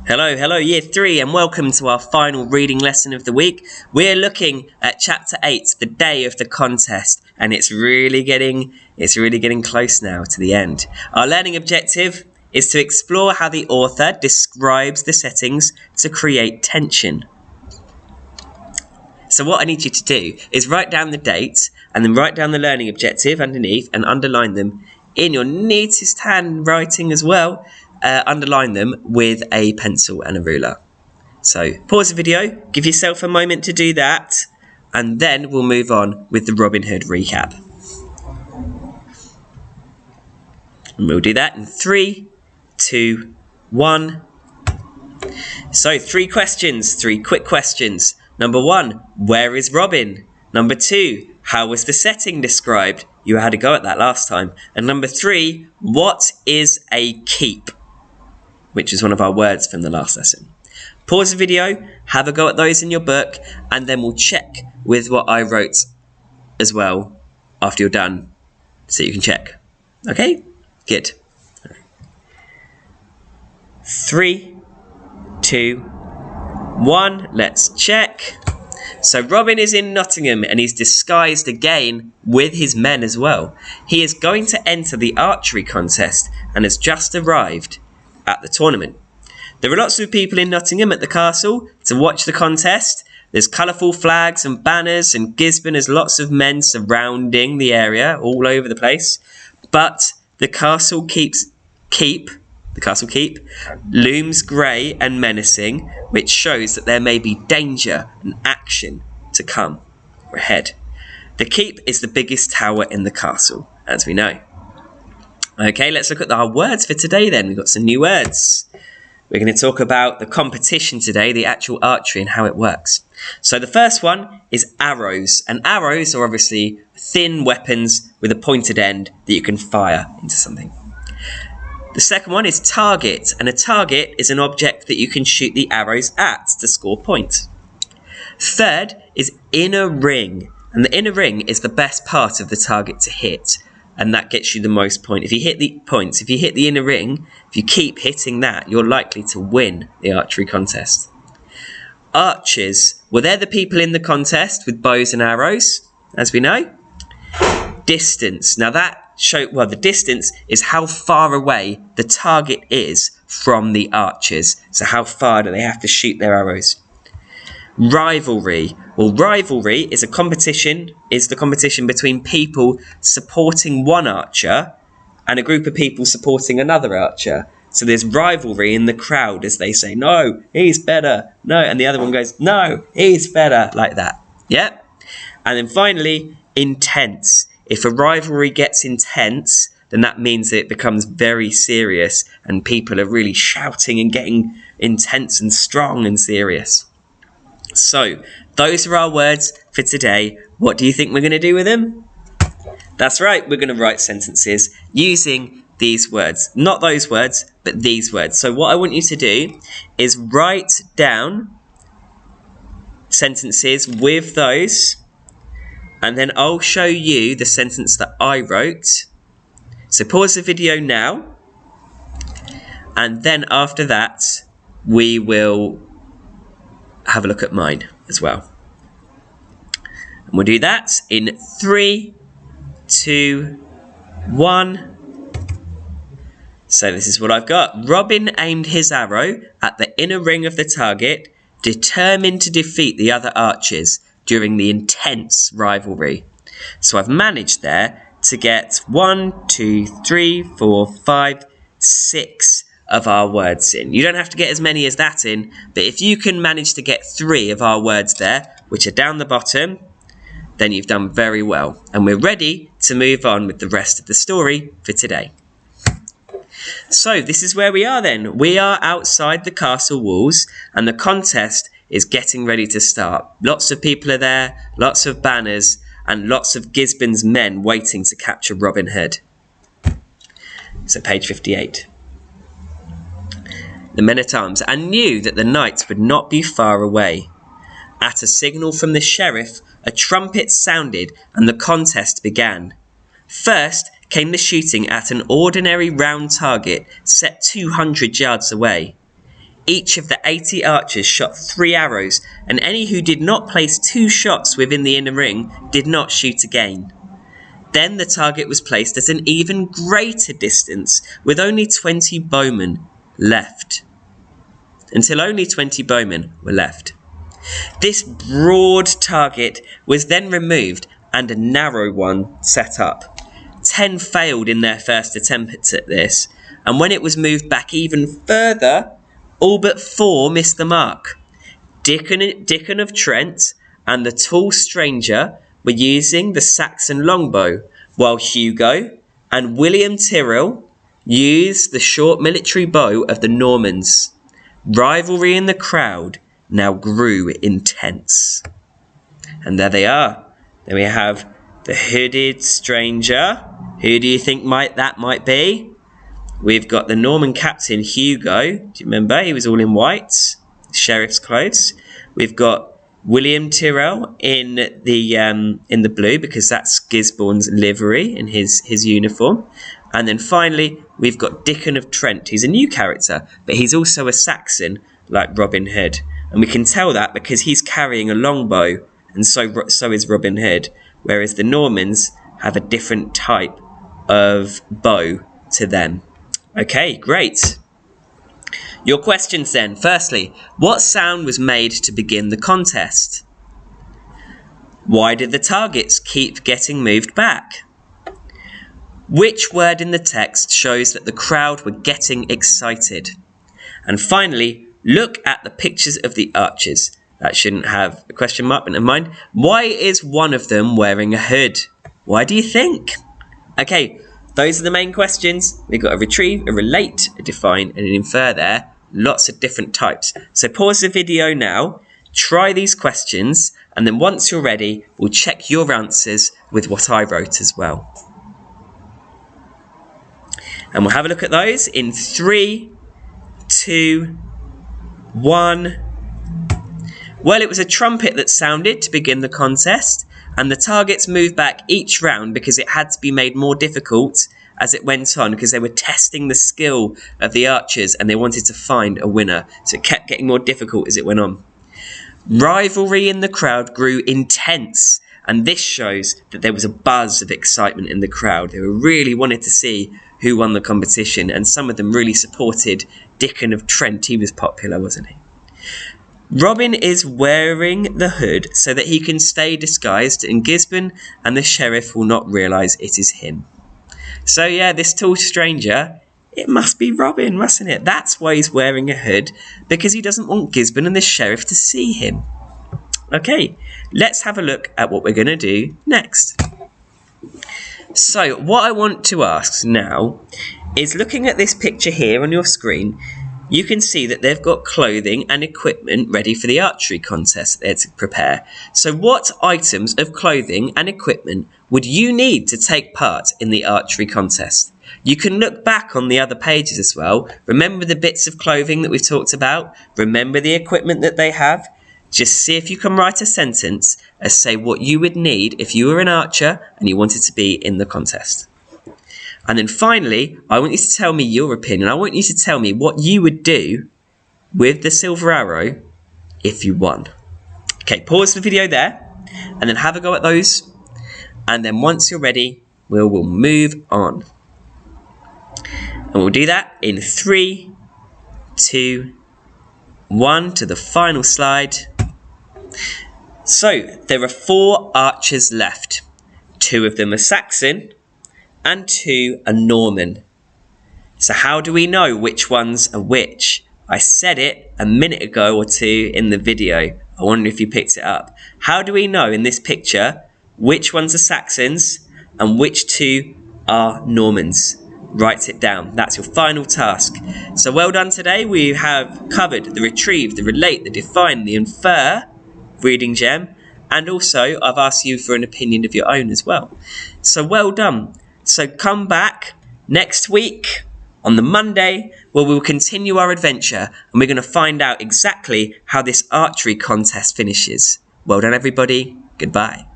Hello, Year 3, and welcome to our final reading lesson of the week. We're looking at Chapter 8, the day of the contest, and it's really getting close now to the end. Our learning objective is to explore how the author describes the settings to create tension. So what I need you to do is write down the dates and then write down the learning objective underneath and underline them in your neatest handwriting as well. Underline them with a pencil and a ruler. So pause the video, give yourself a moment to do that, and then we'll move on with the Robin Hood recap. And we'll do that in 3, 2, 1. So 3 questions, 3 quick questions. Number 1, where is Robin? Number 2, how was the setting described? You had a go at that last time. And number 3, what is a keep? Which is one of our words from the last lesson. Pause the video, have a go at those in your book, and then we'll check with what I wrote as well after you're done, so you can check. Okay? Good. 3, 2, 1, let's check. So Robin is in Nottingham and he's disguised again with his men as well. He is going to enter the archery contest and has just arrived at the tournament. There are lots of people in Nottingham at the castle to watch the contest. There's colourful flags and banners, and Gisborne has lots of men surrounding the area all over the place. But the castle keep looms grey and menacing, which shows that there may be danger and action to come ahead. The keep is the biggest tower in the castle, as we know. Okay, let's look at our words for today then. We've got some new words. We're going to talk about the competition today, the actual archery and how it works. So the first one is arrows. And arrows are obviously thin weapons with a pointed end that you can fire into something. The second one is target. And a target is an object that you can shoot the arrows at to score points. Third is inner ring. And the inner ring is the best part of the target to hit. And that gets you the most points. If you hit the inner ring, if you keep hitting that, you're likely to win the archery contest. Archers, well, they're the people in the contest with bows and arrows, as we know. Distance, now the distance is how far away the target is from the archers. So how far do they have to shoot their arrows? Rivalry. Well, rivalry is the competition between people supporting one archer and a group of people supporting another archer. So there's rivalry in the crowd as they say, no, he's better, no, and the other one goes, no, he's better, like that. Yep. And then finally, intense. If a rivalry gets intense, then that means it becomes very serious and people are really shouting and getting intense and strong and serious. So, those are our words for today. What do you think we're going to do with them? That's right, we're going to write sentences using these words. Not those words, but these words. So what I want you to do is write down sentences with those, and then I'll show you the sentence that I wrote. So pause the video now, and then after that, we will have a look at mine as well. And we'll do that in 3, 2, 1. So this is what I've got. Robin aimed his arrow at the inner ring of the target, determined to defeat the other archers during the intense rivalry. So I've managed there to get 1, 2, 3, 4, 5, 6 of our words in. You don't have to get as many as that in, but if you can manage to get 3 of our words there, which are down the bottom, then you've done very well. And we're ready to move on with the rest of the story for today. So this is where we are then. We are outside the castle walls and the contest is getting ready to start. Lots of people are there, lots of banners, and lots of Gisborne's men waiting to capture Robin Hood. So page 58. The men-at-arms, and knew that the knights would not be far away. At a signal from the sheriff, a trumpet sounded and the contest began. First came the shooting at an ordinary round target set 200 yards away. Each of the 80 archers shot 3 arrows, and any who did not place 2 shots within the inner ring did not shoot again. Then the target was placed at an even greater distance, with only 20 bowmen left. Until only 20 bowmen were left. This broad target was then removed and a narrow one set up. 10 failed in their first attempt at this, and when it was moved back even further, all but 4 missed the mark. Dickon of Trent and the tall stranger were using the Saxon longbow, while Hugo and William Tyrrell used the short military bow of the Normans. Rivalry in the crowd now grew intense. And there they are. There we have the hooded stranger. Who do you think that might be? We've got the Norman captain Hugo. Do you remember? He was all in white, sheriff's clothes. We've got William Tyrrell in the blue, because that's Gisborne's livery in his uniform. And then finally, we've got Dickon of Trent. He's a new character, but he's also a Saxon, like Robin Hood. And we can tell that because he's carrying a longbow, and so is Robin Hood, whereas the Normans have a different type of bow to them. Okay, great. Your questions then. Firstly, what sound was made to begin the contest? Why did the targets keep getting moved back? Which word in the text shows that the crowd were getting excited? And finally, look at the pictures of the archers. That shouldn't have a question mark, but never mind. Why is one of them wearing a hood? Why do you think? Okay, those are the main questions. We've got a retrieve, a relate, a define, and an infer there. Lots of different types. So pause the video now, try these questions, and then once you're ready, we'll check your answers with what I wrote as well. And we'll have a look at those in 3, 2, 1. Well, it was a trumpet that sounded to begin the contest, and the targets moved back each round because it had to be made more difficult as it went on, because they were testing the skill of the archers and they wanted to find a winner. So it kept getting more difficult as it went on. Rivalry in the crowd grew intense, and this shows that there was a buzz of excitement in the crowd. They really wanted to see who won the competition, and some of them really supported Dickon of Trent. He was popular, wasn't he? Robin is wearing the hood so that he can stay disguised, and Gisborne and the sheriff will not realise it is him. So yeah, this tall stranger, it must be Robin, mustn't it? That's why he's wearing a hood, because he doesn't want Gisborne and the sheriff to see him. Okay, let's have a look at what we're going to do next. So what I want to ask now is, looking at this picture here on your screen, you can see that they've got clothing and equipment ready for the archery contest they're to prepare. So what items of clothing and equipment would you need to take part in the archery contest? You can look back on the other pages as well. Remember the bits of clothing that we've talked about? Remember the equipment that they have? Just see if you can write a sentence and say what you would need if you were an archer and you wanted to be in the contest. And then finally, I want you to tell me your opinion. I want you to tell me what you would do with the silver arrow if you won. Okay, pause the video there and then have a go at those. And then once you're ready, we'll move on. And we'll do that in 3, 2, 1 to the final slide. So there are 4 archers left. 2 of them are Saxon and 2 are Norman. So how do we know which ones are which? I said it a minute ago or 2 in the video. I wonder if you picked it up. How do we know in this picture which ones are Saxons and which 2 are Normans? Write it down. That's your final task. So well done today. We have covered the retrieve, the relate, the define, the infer reading gem, and also I've asked you for an opinion of your own as well. So well done. So come back next week on the Monday, where we'll continue our adventure and we're going to find out exactly how this archery contest finishes. Well done, everybody. Goodbye.